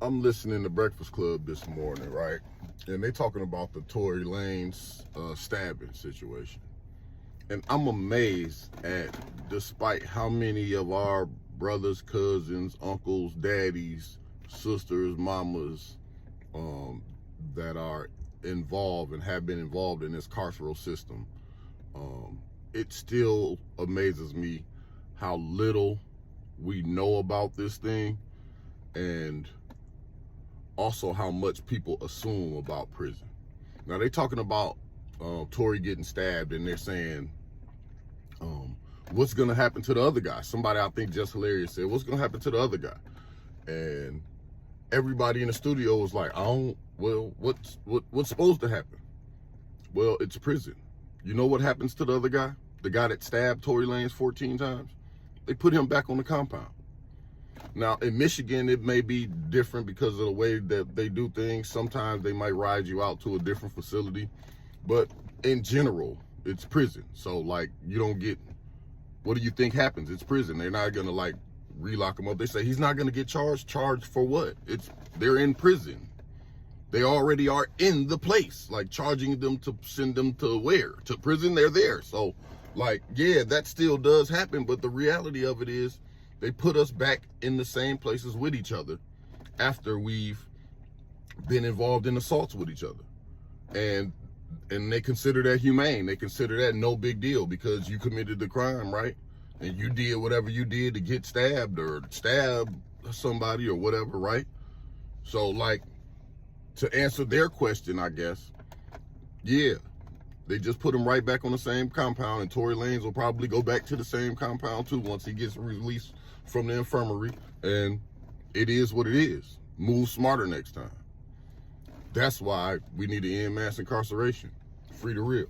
I'm listening to Breakfast Club this morning, right? And they talking about the Tory Lanez stabbing situation. And I'm amazed at, despite how many of our brothers, cousins, uncles, daddies, sisters, mamas that are involved and have been involved in this carceral system, it still amazes me how little we know about this thing, and also how much people assume about prison. Now they talking about Tory getting stabbed, and they're saying, what's gonna happen to the other guy? Somebody, I think Just Hilarious, said, what's gonna happen to the other guy? And everybody in the studio was like, what's supposed to happen? Well, it's prison. You know what happens to the other guy? The guy that stabbed Tory Lanez 14 times? They put him back on the compound. Now, in Michigan, it may be different because of the way that they do things. Sometimes they might ride you out to a different facility. But in general, it's prison. So, like, you don't get, what do you think happens? It's prison. They're not going to, like, relock him up. They say he's not going to get charged. Charged for what? They're in prison. They already are in the place. Like, charging them to send them to where? To prison? They're there. So, like, yeah, that still does happen. But the reality of it is, they put us back in the same places with each other after we've been involved in assaults with each other. And they consider that humane. They consider that no big deal because you committed the crime, right? And you did whatever you did to get stabbed or stab somebody or whatever, right? So, like, to answer their question, I guess, yeah, they just put him right back on the same compound, and Tory Lanez will probably go back to the same compound too once he gets released from the infirmary. And it is what it is. Move smarter next time. That's why we need to end mass incarceration. Free the real.